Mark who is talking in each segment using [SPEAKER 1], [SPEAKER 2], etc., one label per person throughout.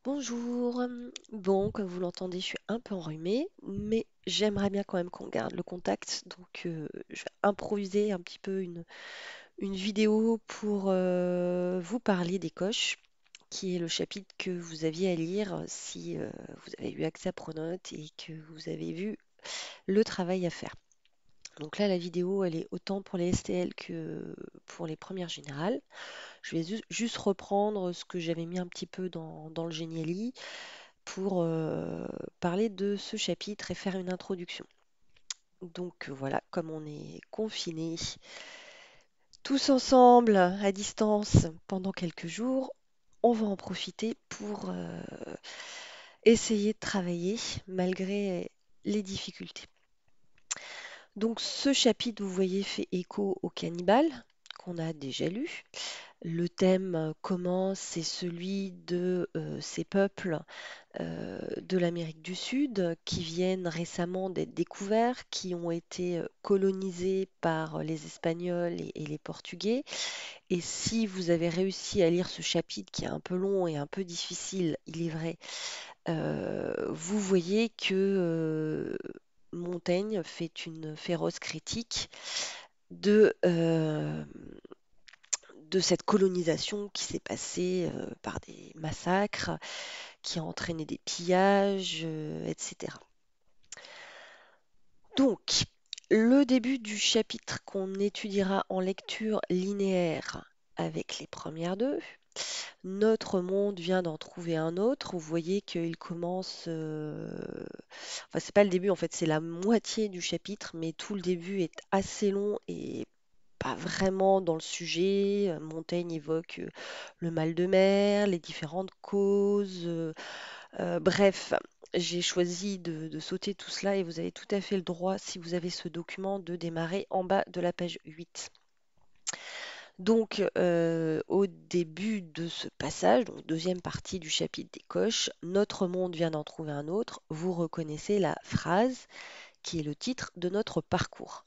[SPEAKER 1] Bonjour. Bon, comme vous l'entendez, je suis un peu enrhumée, mais j'aimerais bien quand même qu'on garde le contact. Donc, je vais improviser un petit peu une vidéo pour vous parler des coches, qui est le chapitre que vous aviez à lire si vous avez eu accès à Pronote et que vous avez vu le travail à faire. Donc là, la vidéo, elle est autant pour les STL que pour les premières générales. Je vais juste reprendre ce que j'avais mis un petit peu dans le Geniali pour parler de ce chapitre et faire une introduction. Donc voilà, comme on est confinés tous ensemble à distance pendant quelques jours, on va en profiter pour essayer de travailler malgré les difficultés. Donc ce chapitre, vous voyez, fait écho au cannibale qu'on a déjà lu. Le thème commence, c'est celui de ces peuples de l'Amérique du Sud qui viennent récemment d'être découverts, qui ont été colonisés par les Espagnols et les Portugais. Et si vous avez réussi à lire ce chapitre qui est un peu long et un peu difficile, il est vrai, vous voyez que Montaigne fait une féroce critique de, euh, de cette colonisation qui s'est passée par des massacres, qui a entraîné des pillages, etc. Donc, le début du chapitre qu'on étudiera en lecture linéaire avec les premières deux. Notre monde vient d'en trouver un autre. Vous voyez qu'il commence. Enfin, c'est pas le début, en fait, c'est la moitié du chapitre, mais tout le début est assez long et pas vraiment dans le sujet. Montaigne évoque le mal de mer, les différentes causes. Bref, j'ai choisi de sauter tout cela et vous avez tout à fait le droit, si vous avez ce document, de démarrer en bas de la page 8. Donc, au début de ce passage, donc deuxième partie du chapitre des coches, notre monde vient d'en trouver un autre. Vous reconnaissez la phrase qui est le titre de notre parcours.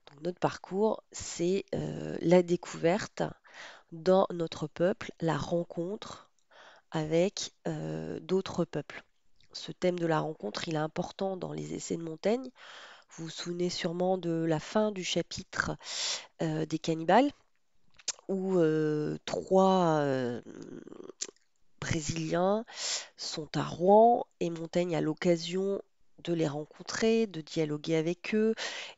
[SPEAKER 1] Donc, notre parcours, c'est la découverte dans notre peuple, la rencontre avec d'autres peuples. Ce thème de la rencontre, il est important dans les essais de Montaigne. Vous vous souvenez sûrement de la fin du chapitre des cannibales, où trois Brésiliens sont à Rouen et Montaigne a l'occasion de les rencontrer, de dialoguer avec eux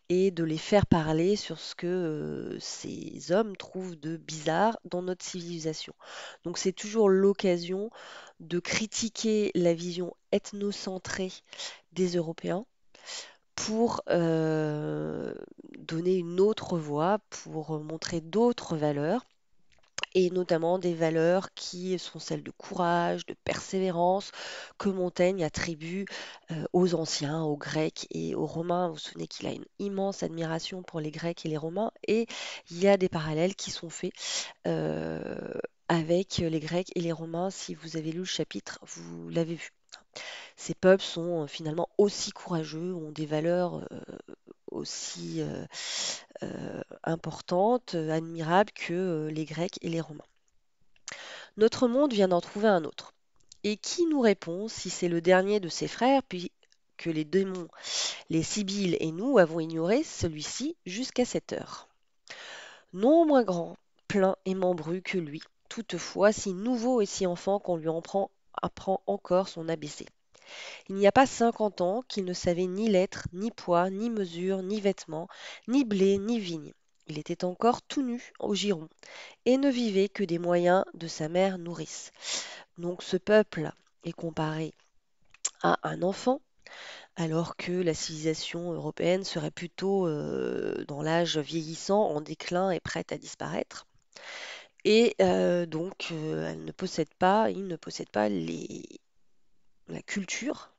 [SPEAKER 1] et de les faire parler sur ce que ces hommes trouvent de bizarre dans notre civilisation. Donc c'est toujours l'occasion de critiquer la vision ethnocentrée des Européens pour donner une autre voie, pour montrer d'autres valeurs et notamment des valeurs qui sont celles de courage, de persévérance, que Montaigne attribue aux anciens, aux Grecs et aux Romains. Vous vous souvenez qu'il a une immense admiration pour les Grecs et les Romains, et il y a des parallèles qui sont faits euh, avec les Grecs et les Romains. Si vous avez lu le chapitre, vous l'avez vu. Ces peuples sont finalement aussi courageux, ont des valeurs aussi importantes, admirables que les Grecs et les Romains. Notre monde vient d'en trouver un autre. Et qui nous répond si c'est le dernier de ses frères, puis que les démons, les Sibylles et nous avons ignoré celui-ci jusqu'à cette heure? Non moins grand, plein et membru que lui, toutefois si nouveau et si enfant qu'on lui apprend encore son ABC. Il n'y a pas 50 ans qu'il ne savait ni lettres, ni poids, ni mesure, ni vêtements, ni blé, ni vigne. Il était encore tout nu au giron, et ne vivait que des moyens de sa mère nourrice. Donc ce peuple est comparé à un enfant, alors que la civilisation européenne serait plutôt dans l'âge vieillissant, en déclin et prête à disparaître. Et donc, elle ne possède pas, il ne possède pas la culture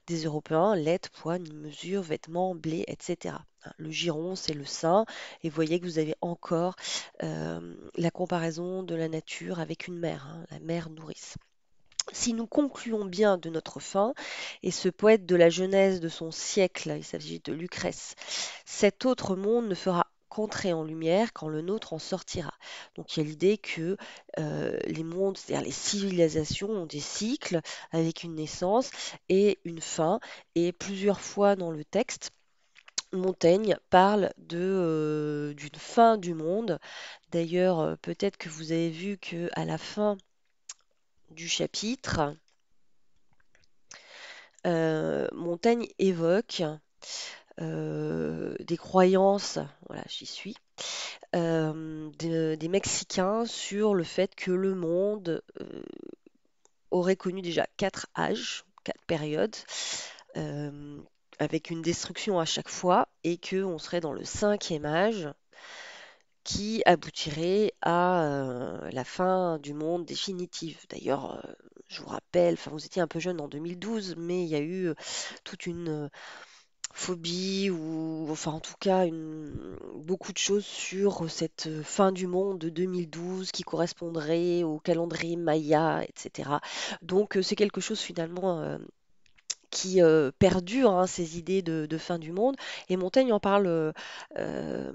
[SPEAKER 1] des Européens, lettres, poids, ni mesure, vêtements, blé, etc. Le giron, c'est le sein, et vous voyez que vous avez encore la comparaison de la nature avec une mère, hein, la mère nourrice. Si nous concluons bien de notre fin, et ce poète de la Genèse de son siècle, il s'agit de Lucrèce, cet autre monde ne fera rentrer en lumière quand le nôtre en sortira. Donc il y a l'idée que les mondes, c'est-à-dire les civilisations, ont des cycles avec une naissance et une fin. Et plusieurs fois dans le texte, Montaigne parle d'une fin du monde. D'ailleurs, peut-être que vous avez vu que à la fin du chapitre, Montaigne évoque des croyances, voilà, j'y suis, des Mexicains sur le fait que le monde aurait connu déjà 4 âges, 4 périodes, euh, avec une destruction à chaque fois, et qu'on serait dans le 5e âge qui aboutirait à la fin du monde définitive. D'ailleurs, je vous rappelle, enfin vous étiez un peu jeune en 2012, mais il y a eu toute une phobie ou enfin en tout cas beaucoup de choses sur cette fin du monde de 2012 qui correspondrait au calendrier Maya, etc. Donc c'est quelque chose finalement qui perdure, hein, ces idées de fin du monde. Et Montaigne en parle euh,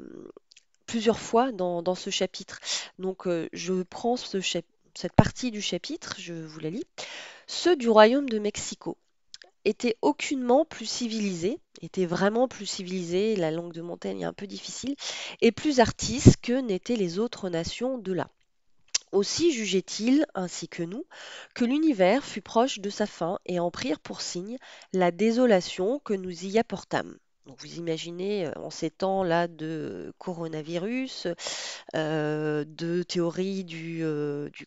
[SPEAKER 1] plusieurs fois dans ce chapitre. Donc je prends cette partie du chapitre, je vous la lis. Ceux du royaume de Mexico étaient aucunement plus civilisés, étaient vraiment plus civilisés, la langue de Montaigne est un peu difficile, et plus artistes que n'étaient les autres nations de là. Aussi jugeait-il, ainsi que nous, que l'univers fut proche de sa fin et en prirent pour signe la désolation que nous y apportâmes. Donc vous imaginez, en ces temps-là de coronavirus, de théorie du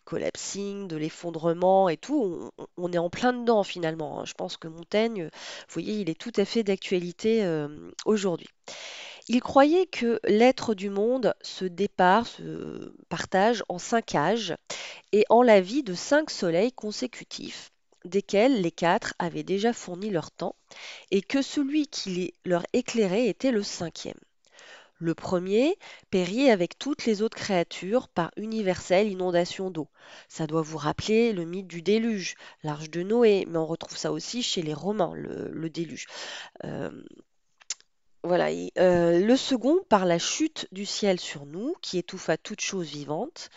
[SPEAKER 1] collapsing, de l'effondrement et tout, on est en plein dedans finalement, hein. Je pense que Montaigne, vous voyez, il est tout à fait d'actualité aujourd'hui. Il croyait que l'être du monde se partage en 5 âges et en la vie de 5 soleils consécutifs, desquels les 4 avaient déjà fourni leur temps, et que celui qui leur éclairait était le 5e. Le premier périt avec toutes les autres créatures par universelle inondation d'eau. Ça doit vous rappeler le mythe du déluge, l'arche de Noé, mais on retrouve ça aussi chez les Romains, le déluge. Euh, voilà. Le second par la chute du ciel sur nous, qui étouffa toute chose vivante,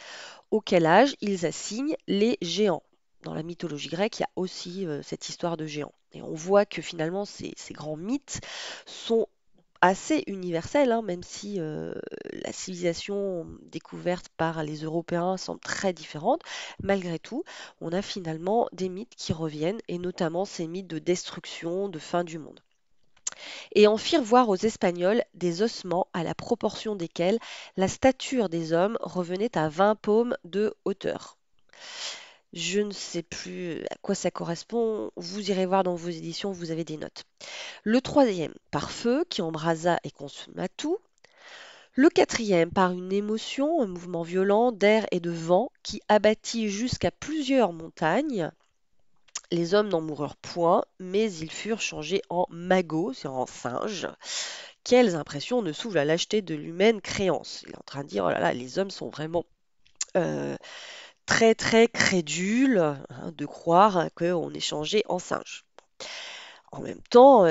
[SPEAKER 1] auquel âge ils assignent les géants. Dans la mythologie grecque, il y a aussi cette histoire de géants. Et on voit que finalement, ces grands mythes sont assez universels, hein, même si la civilisation découverte par les Européens semble très différente. Malgré tout, on a finalement des mythes qui reviennent, et notamment ces mythes de destruction, de fin du monde. Et en firent voir aux Espagnols des ossements à la proportion desquels la stature des hommes revenait à 20 paumes de hauteur. Je ne sais plus à quoi ça correspond. Vous irez voir dans vos éditions, vous avez des notes. Le troisième, par feu, qui embrasa et consuma tout. Le quatrième, par une émotion, un mouvement violent d'air et de vent, qui abattit jusqu'à plusieurs montagnes. Les hommes n'en moururent point, mais ils furent changés en magots, c'est-à-dire en singes. Quelles impressions ne s'ouvre la lâcheté de l'humaine créance. Il est en train de dire, oh là là, les hommes sont vraiment euh, très très crédules, hein, de croire qu'on est changé en singe. En même temps,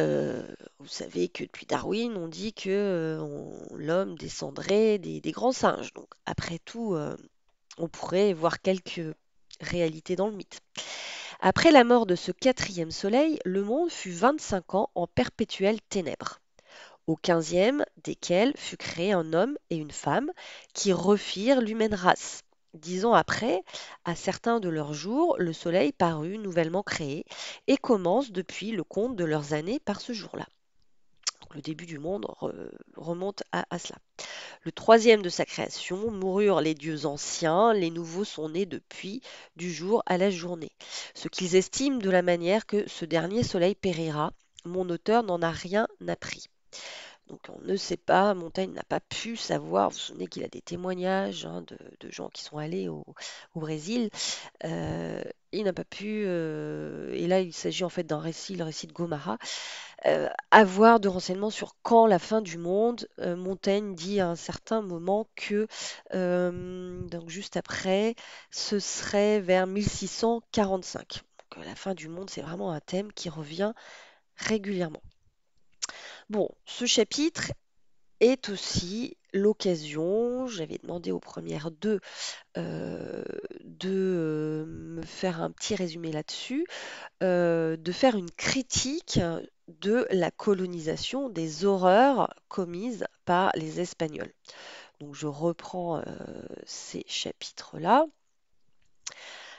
[SPEAKER 1] vous savez que depuis Darwin, on dit que l'homme descendrait des grands singes. Donc, après tout, on pourrait voir quelques réalités dans le mythe. Après la mort de ce quatrième soleil, le monde fut 25 ans en perpétuelles ténèbres, au 15e desquels fut créé un homme et une femme qui refirent l'humaine race. 10 ans après, à certains de leurs jours, le soleil parut nouvellement créé et commence depuis le compte de leurs années par ce jour-là. Donc le début du monde remonte à cela. Le troisième de sa création, moururent les dieux anciens, les nouveaux sont nés depuis du jour à la journée. Ce qu'ils estiment de la manière que ce dernier soleil périra, mon auteur n'en a rien appris. Donc on ne sait pas, Montaigne n'a pas pu savoir, vous vous souvenez qu'il a des témoignages, hein, de gens qui sont allés au Brésil. Euh, il n'a pas pu, et là il s'agit en fait d'un récit, le récit de Gomara, avoir de renseignements sur quand la fin du monde. Montaigne dit à un certain moment que, donc juste après, ce serait vers 1645. Donc la fin du monde, c'est vraiment un thème qui revient régulièrement. Bon, ce chapitre est aussi l'occasion, j'avais demandé aux premières deux de me faire un petit résumé là-dessus, de faire une critique de la colonisation, des horreurs commises par les Espagnols. Donc je reprends ces chapitres-là.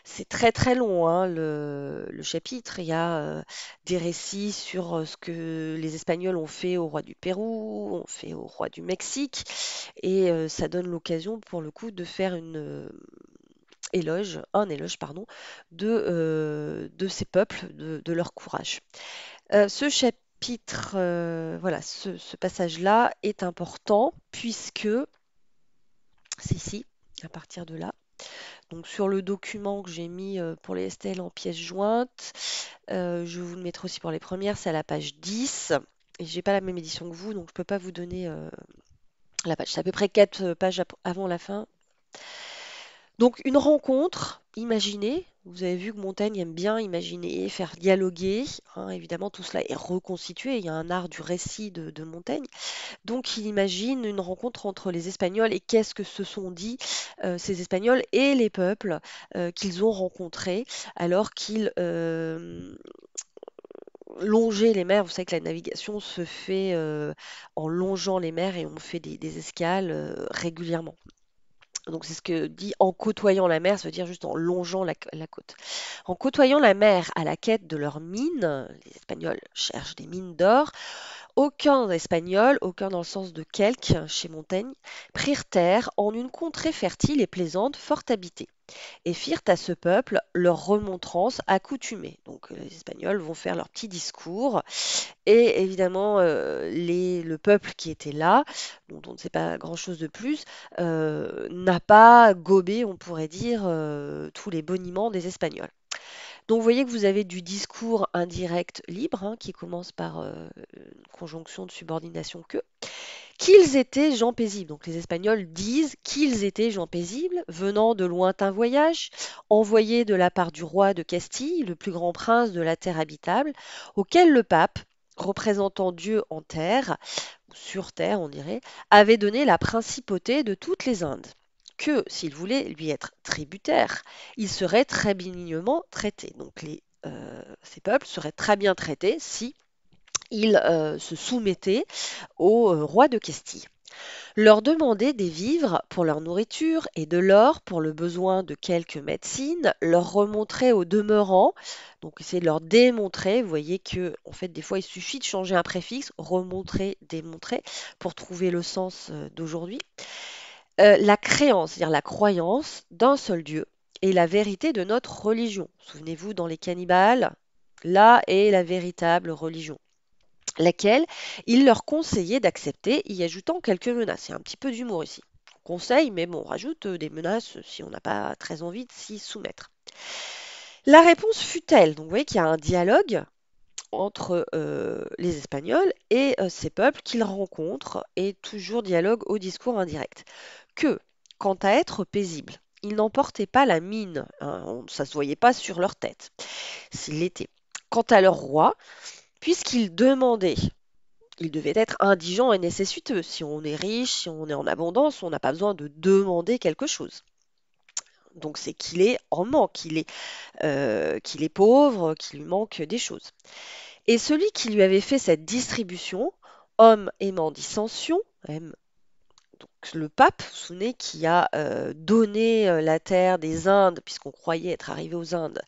[SPEAKER 1] C'est très très long, hein, le chapitre. Il y a des récits sur ce que les Espagnols ont fait au roi du Pérou, ont fait au roi du Mexique, et ça donne l'occasion pour le coup de faire un éloge, pardon, de ces peuples, de leur courage. Ce chapitre, voilà, ce passage-là est important puisque c'est ici, à partir de là. Donc sur le document que j'ai mis pour les STL en pièces jointes, je vais vous le mettre aussi pour les premières, c'est à la page 10. Et j'ai pas la même édition que vous, donc je peux pas vous donner la page. C'est à peu près 4 pages avant la fin. Donc une rencontre imaginée. Vous avez vu que Montaigne aime bien imaginer, faire dialoguer, hein. Évidemment, tout cela est reconstitué. Il y a un art du récit de Montaigne. Donc il imagine une rencontre entre les Espagnols et qu'est-ce que se sont dit ces Espagnols et les peuples qu'ils ont rencontrés alors qu'ils longeaient les mers. Vous savez que la navigation se fait en longeant les mers et on fait des escales régulièrement. Donc c'est ce que dit en côtoyant la mer, ça veut dire juste en longeant la côte. En côtoyant la mer à la quête de leurs mines, les Espagnols cherchent des mines d'or, aucun Espagnol, aucun dans le sens de quelques chez Montaigne, prirent terre en une contrée fertile et plaisante, fort habitée, et firent à ce peuple leur remontrance accoutumée. Donc les Espagnols vont faire leur petit discours, et évidemment le peuple qui était là, dont on ne sait pas grand-chose de plus, n'a pas gobé, on pourrait dire, tous les boniments des Espagnols. Donc vous voyez que vous avez du discours indirect libre, hein, qui commence par une conjonction de subordination que, qu'ils étaient gens paisibles. Donc les Espagnols disent qu'ils étaient gens paisibles, venant de lointains voyages, envoyés de la part du roi de Castille, le plus grand prince de la terre habitable, auquel le pape, représentant Dieu en terre, sur terre on dirait, avait donné la principauté de toutes les Indes, que s'il voulait lui être tributaire, il serait très bénignement traité. Donc ces peuples seraient très bien traités si ils se soumettaient au roi de Castille. Leur demander des vivres pour leur nourriture et de l'or pour le besoin de quelques médecines, leur remontrer au demeurant, donc essayer de leur démontrer, vous voyez que en fait des fois il suffit de changer un préfixe, remontrer, démontrer, pour trouver le sens d'aujourd'hui. La créance, c'est-à-dire la croyance d'un seul Dieu et la vérité de notre religion. Souvenez-vous, dans les cannibales, là est la véritable religion, laquelle il leur conseillait d'accepter, y ajoutant quelques menaces. Il y a un petit peu d'humour ici. On conseille, mais bon, on rajoute des menaces si on n'a pas très envie de s'y soumettre. La réponse fut telle, donc vous voyez qu'il y a un dialogue entre les Espagnols et ces peuples qu'ils rencontrent, et toujours dialogue au discours indirect, que, quant à être paisible, ils n'emportaient pas la mine, hein, ça ne se voyait pas sur leur tête, s'il l'était. Quant à leur roi, puisqu'ils demandaient, il devait être indigent et nécessiteux. Si on est riche, si on est en abondance, on n'a pas besoin de demander quelque chose. Donc c'est qu'il est en manque, qu'il est pauvre, qu'il lui manque des choses. Et celui qui lui avait fait cette distribution, homme aimant dissension, donc le pape, vous vous souvenez, qui a donné la terre des Indes, puisqu'on croyait être arrivé aux Indes,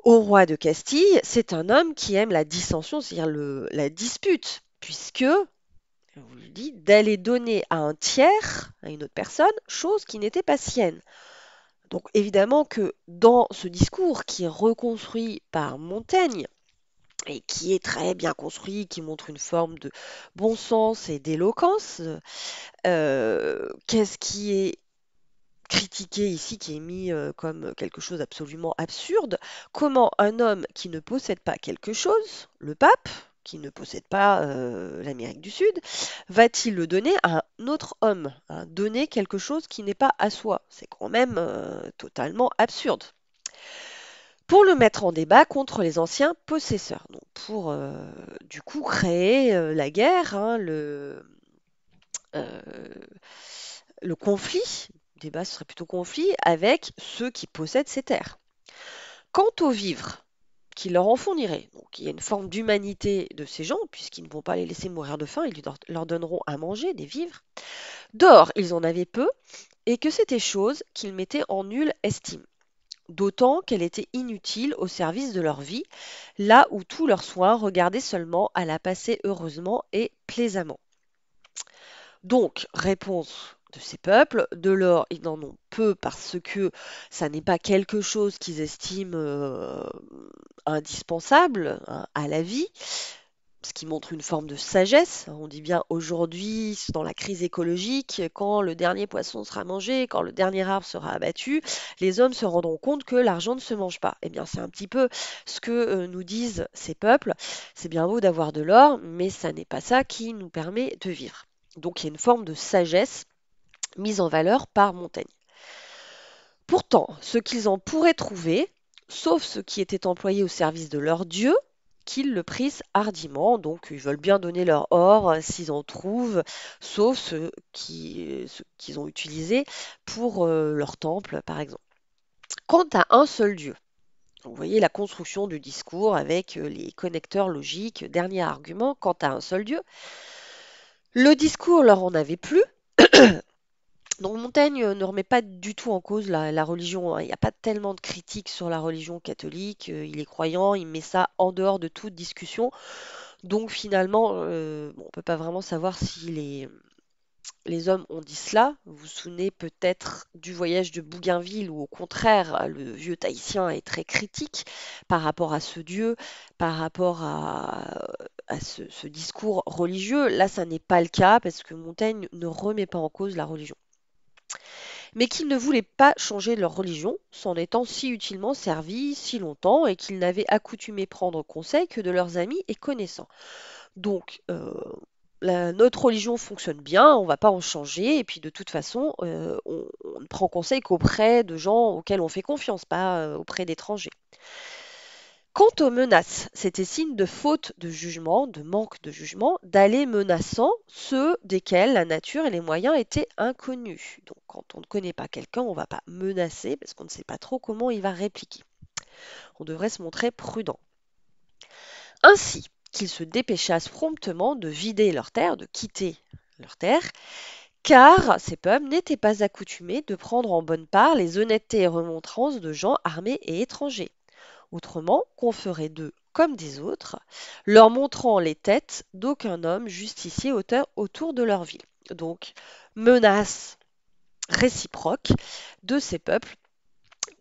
[SPEAKER 1] au roi de Castille, c'est un homme qui aime la dissension, c'est-à-dire la dispute, puisque je vous le dis, d'aller donner à un tiers, à une autre personne, chose qui n'était pas sienne. Donc évidemment que dans ce discours qui est reconstruit par Montaigne, et qui est très bien construit, qui montre une forme de bon sens et d'éloquence, qu'est-ce qui est critiqué ici, qui est mis comme quelque chose d'absolument absurde? Comment un homme qui ne possède pas quelque chose, le pape, qui ne possède pas l'Amérique du Sud, va-t-il le donner à un autre homme, hein? Donner quelque chose qui n'est pas à soi, c'est quand même totalement absurde. Pour le mettre en débat contre les anciens possesseurs, donc pour du coup créer la guerre, hein, euh, le conflit, le débat ce serait plutôt conflit, avec ceux qui possèdent ces terres. Quant aux vivres qui leur en fourniraient, donc il y a une forme d'humanité de ces gens, puisqu'ils ne vont pas les laisser mourir de faim, ils leur donneront à manger, des vivres. D'or, ils en avaient peu, et que c'était chose qu'ils mettaient en nulle estime, d'autant qu'elle était inutile au service de leur vie, là où tous leurs soins regardaient seulement à la passer heureusement et plaisamment. Donc, réponse de ces peuples, de l'or, ils n'en ont peu parce que ça n'est pas quelque chose qu'ils estiment indispensable, hein, à la vie, ce qui montre une forme de sagesse. On dit bien aujourd'hui, dans la crise écologique, quand le dernier poisson sera mangé, quand le dernier arbre sera abattu, les hommes se rendront compte que l'argent ne se mange pas. Eh bien, c'est un petit peu ce que nous disent ces peuples. C'est bien beau d'avoir de l'or, mais ça n'est pas ça qui nous permet de vivre. Donc, il y a une forme de sagesse mise en valeur par Montaigne. Pourtant, ce qu'ils en pourraient trouver, sauf ceux qui étaient employés au service de leur Dieu, qu'ils le prissent hardiment, donc ils veulent bien donner leur or s'ils en trouvent, sauf ceux qu'ils ont utilisés pour leur temple, par exemple. Quant à un seul Dieu, vous voyez la construction du discours avec les connecteurs logiques, dernier argument, quant à un seul Dieu, le discours leur en avait plu. Donc Montaigne ne remet pas du tout en cause la religion, hein. Il n'y a pas tellement de critiques sur la religion catholique. Il est croyant, il met ça en dehors de toute discussion. Donc finalement, bon, on ne peut pas vraiment savoir si les hommes ont dit cela. Vous vous souvenez peut-être du voyage de Bougainville où au contraire, le vieux Tahitien est très critique par rapport à ce Dieu, par rapport à ce discours religieux. Là, ça n'est pas le cas parce que Montaigne ne remet pas en cause la religion, mais qu'ils ne voulaient pas changer leur religion, s'en étant si utilement servis si longtemps, et qu'ils n'avaient accoutumé prendre conseil que de leurs amis et connaissants. Donc, notre religion fonctionne bien, on ne va pas en changer, et puis de toute façon, on ne prend conseil qu'auprès de gens auxquels on fait confiance, pas auprès d'étrangers. Quant aux menaces, c'était signe de faute de jugement, de manque de jugement, d'aller menaçant ceux desquels la nature et les moyens étaient inconnus. Donc quand on ne connaît pas quelqu'un, on ne va pas menacer parce qu'on ne sait pas trop comment il va répliquer. On devrait se montrer prudent. Ainsi qu'ils se dépêchassent promptement de vider leurs terres, de quitter leurs terres, car ces peuples n'étaient pas accoutumés de prendre en bonne part les honnêtetés et remontrances de gens armés et étrangers. Autrement, qu'on ferait d'eux comme des autres, leur montrant les têtes d'aucun homme justicier autour de leur ville. Donc, menace réciproque de ces peuples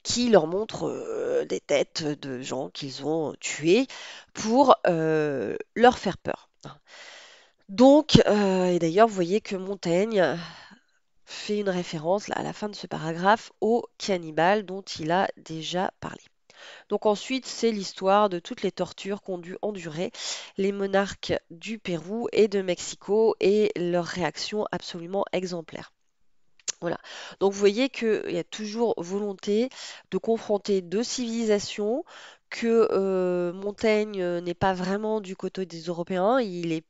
[SPEAKER 1] qui leur montrent des têtes de gens qu'ils ont tués pour leur faire peur. Donc, et d'ailleurs, vous voyez que Montaigne fait une référence là, à la fin de ce paragraphe aux cannibales dont il a déjà parlé. Donc ensuite, c'est l'histoire de toutes les tortures qu'ont dû endurer les monarques du Pérou et de Mexico et leurs réactions absolument exemplaires. Voilà. Donc vous voyez qu'il y a toujours volonté de confronter deux civilisations, que Montaigne n'est pas vraiment du côté des Européens, il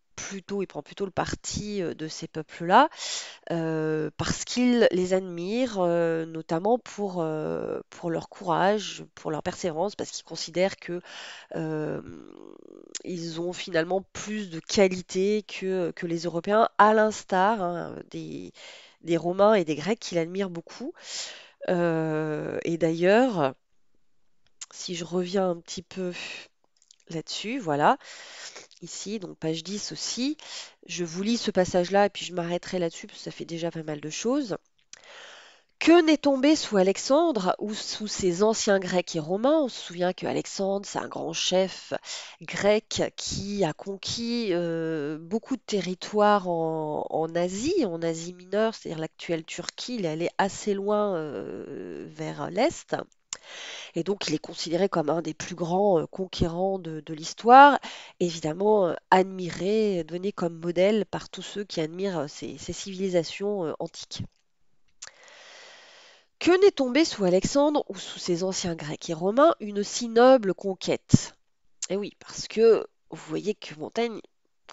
[SPEAKER 1] prend plutôt le parti de ces peuples-là, parce qu'il les admire, notamment pour leur courage, pour leur persévérance, parce qu'il considère que euh, ils ont finalement plus de qualité que les Européens, à l'instar, hein, des Romains et des Grecs qu'il admire beaucoup. Et d'ailleurs, si je reviens un petit peu là-dessus, voilà, ici, donc page 10 aussi, je vous lis ce passage-là et puis je m'arrêterai là-dessus parce que ça fait déjà pas mal de choses. Que n'est tombé sous Alexandre ou sous ses anciens Grecs et Romains? On se souvient que Alexandre, c'est un grand chef grec qui a conquis beaucoup de territoires en Asie, en Asie mineure, c'est-à-dire l'actuelle Turquie. Il est allé assez loin vers l'Est. Et donc, il est considéré comme un des plus grands conquérants de l'histoire. Évidemment, admiré, donné comme modèle par tous ceux qui admirent ces civilisations antiques. Que n'est tombé sous Alexandre ou sous ses anciens Grecs et Romains une si noble conquête? Eh oui, parce que vous voyez que Montaigne,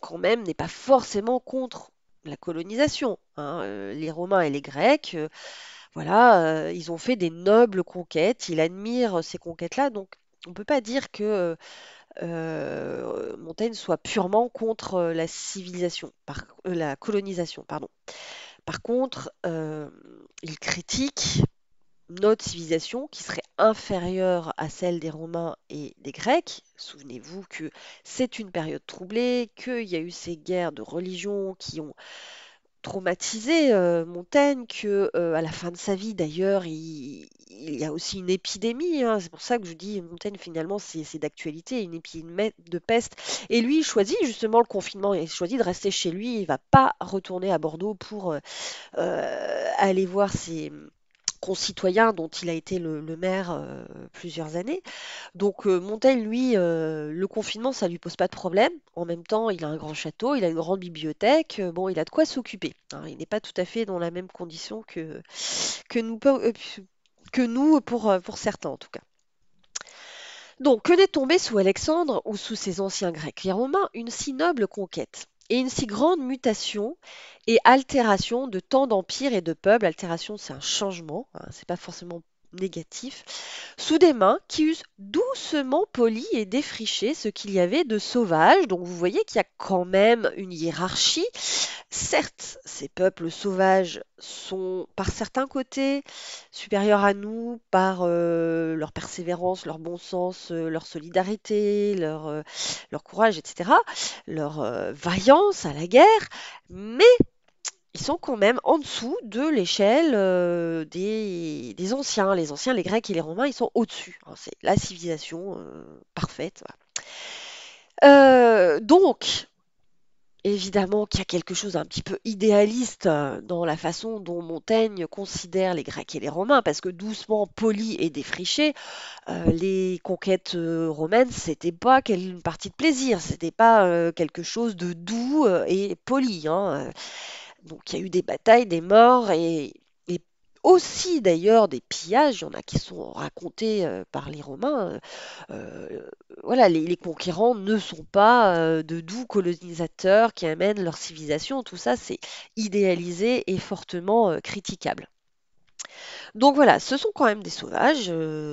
[SPEAKER 1] quand même, n'est pas forcément contre la colonisation, hein. Les Romains et les Grecs, voilà, ils ont fait des nobles conquêtes. Il admire ces conquêtes-là, donc on ne peut pas dire que Montaigne soit purement contre la civilisation, la colonisation, pardon. Par contre, il critique notre civilisation qui serait inférieure à celle des Romains et des Grecs. Souvenez-vous que c'est une période troublée, qu'il y a eu ces guerres de religion qui ont traumatisé Montaigne, que à la fin de sa vie d'ailleurs, il y a aussi une épidémie, hein. C'est pour ça que je dis Montaigne finalement c'est d'actualité, une épidémie de peste. Et lui, il choisit justement le confinement, il choisit de rester chez lui, il va pas retourner à Bordeaux pour aller voir ses concitoyens dont il a été le maire plusieurs années. Donc Montaigne, lui, le confinement, ça lui pose pas de problème. En même temps, il a un grand château, il a une grande bibliothèque, bon, il a de quoi s'occuper, hein. Il n'est pas tout à fait dans la même condition que nous, que nous pour certains en tout cas. Donc, que n'est tombé sous Alexandre ou sous ses anciens Grecs et Romains une si noble conquête et une si grande mutation et altération de tant d'empires et de peuples. Altération, c'est un changement, hein, c'est pas forcément négatif, sous des mains qui eussent doucement poli et défriché ce qu'il y avait de sauvage. Donc vous voyez qu'il y a quand même une hiérarchie. Certes, ces peuples sauvages sont par certains côtés supérieurs à nous par leur persévérance, leur bon sens, leur solidarité, leur courage, etc., leur vaillance à la guerre, mais ils sont quand même en dessous de l'échelle des anciens. Les anciens, les Grecs et les Romains, ils sont au-dessus, hein. C'est la civilisation parfaite. Donc, évidemment qu'il y a quelque chose d'un petit peu idéaliste dans la façon dont Montaigne considère les Grecs et les Romains, parce que doucement, poli et défriché, les conquêtes romaines, c'était pas une partie de plaisir, c'était pas quelque chose de doux et poli, hein. Donc il y a eu des batailles, des morts et aussi d'ailleurs des pillages. Il y en a qui sont racontés par les Romains. Voilà, les conquérants ne sont pas de doux colonisateurs qui amènent leur civilisation. Tout ça, c'est idéalisé et fortement critiquable. Donc voilà, ce sont quand même des sauvages.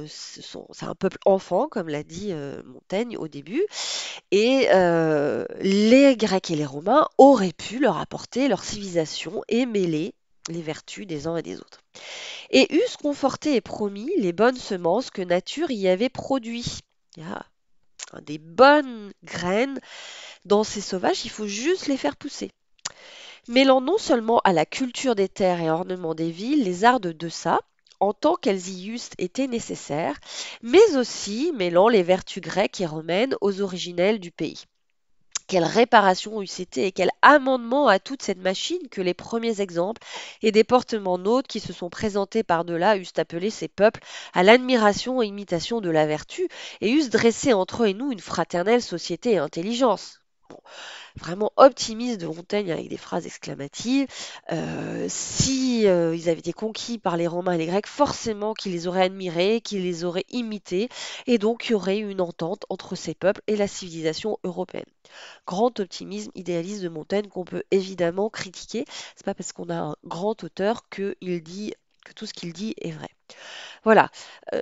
[SPEAKER 1] C'est un peuple enfant, comme l'a dit Montaigne au début. Et les Grecs et les Romains auraient pu leur apporter leur civilisation et mêler les vertus des uns et des autres. Et eussent conforté et promis les bonnes semences que nature y avait produit. Il y a des bonnes graines dans ces sauvages, il faut juste les faire pousser. Mêlant non seulement à la culture des terres et ornement des villes les arts de deçà, en tant qu'elles y eussent été nécessaires, mais aussi mêlant les vertus grecques et romaines aux originelles du pays. Quelle réparation eussent été et quel amendement à toute cette machine que les premiers exemples et des portements nôtres qui se sont présentés par-delà eussent appelé ces peuples à l'admiration et imitation de la vertu et eussent dressé entre eux et nous une fraternelle société et intelligence. Bon, vraiment optimiste de Montaigne avec des phrases exclamatives. Si ils avaient été conquis par les Romains et les Grecs, forcément qu'ils les auraient admirés, qu'ils les auraient imités, et donc il y aurait eu une entente entre ces peuples et la civilisation européenne. Grand optimisme idéaliste de Montaigne qu'on peut évidemment critiquer. C'est pas parce qu'on a un grand auteur que tout ce qu'il dit est vrai. Voilà,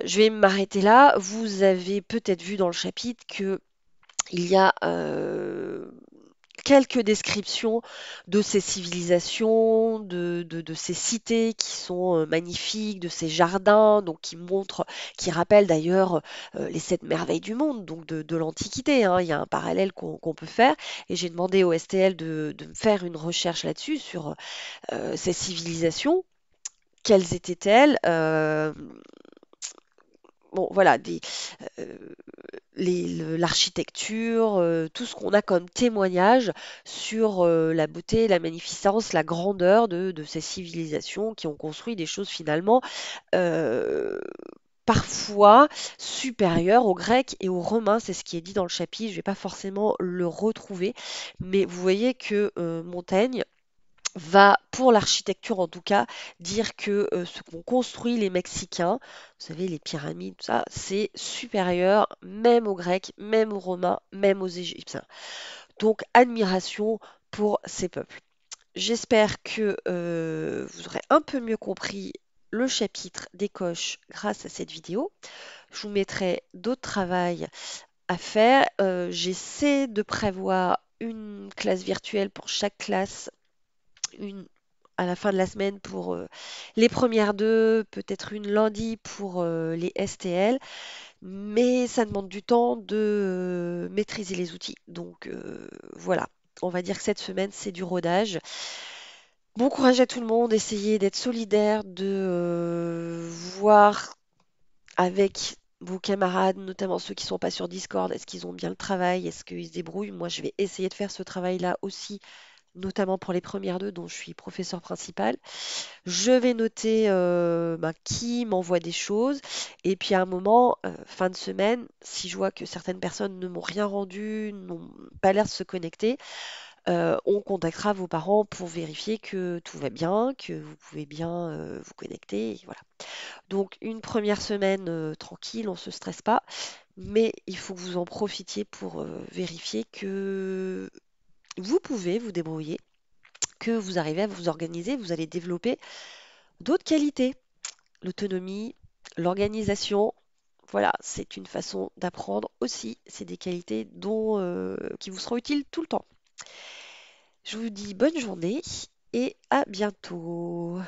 [SPEAKER 1] je vais m'arrêter là. Vous avez peut-être vu dans le chapitre que il y a quelques descriptions de ces civilisations, de ces cités qui sont magnifiques, de ces jardins, donc qui rappellent d'ailleurs les sept merveilles du monde, donc de l'Antiquité, hein. Il y a un parallèle qu'on peut faire, et j'ai demandé au STL de me faire une recherche là-dessus sur ces civilisations. Quelles étaient-elles? Bon, voilà, euh, l'architecture, tout ce qu'on a comme témoignage sur la beauté, la magnificence, la grandeur de ces civilisations qui ont construit des choses finalement euh, parfois supérieures aux Grecs et aux Romains. C'est ce qui est dit dans le chapitre. Je ne vais pas forcément le retrouver, mais vous voyez que Montaigne va, pour l'architecture en tout cas, dire que ce qu'ont construit les Mexicains, vous savez, les pyramides, tout ça, c'est supérieur même aux Grecs, même aux Romains, même aux Égyptiens. Donc, admiration pour ces peuples. j'espère que vous aurez un peu mieux compris le chapitre des coches grâce à cette vidéo. Je vous mettrai d'autres travails à faire. J'essaie de prévoir une classe virtuelle pour chaque classe, une à la fin de la semaine pour les premières deux, peut-être une lundi pour les STL, mais ça demande du temps de maîtriser les outils. Donc voilà, on va dire que cette semaine, c'est du rodage. Bon courage à tout le monde, essayez d'être solidaire, de voir avec vos camarades, notamment ceux qui sont pas sur Discord, est-ce qu'ils ont bien le travail, est-ce qu'ils se débrouillent. Moi, je vais essayer de faire ce travail-là aussi, notamment pour les premières deux dont je suis professeur principal. Je vais noter qui m'envoie des choses. Et puis à un moment, fin de semaine, si je vois que certaines personnes ne m'ont rien rendu, n'ont pas l'air de se connecter, on contactera vos parents pour vérifier que tout va bien, que vous pouvez bien vous connecter. Et voilà. Donc une première semaine tranquille, on ne se stresse pas, mais il faut que vous en profitiez pour vérifier que vous pouvez vous débrouiller, que vous arrivez à vous organiser, vous allez développer d'autres qualités, l'autonomie, l'organisation. Voilà, c'est une façon d'apprendre aussi. C'est des qualités qui vous seront utiles tout le temps. Je vous dis bonne journée et à bientôt.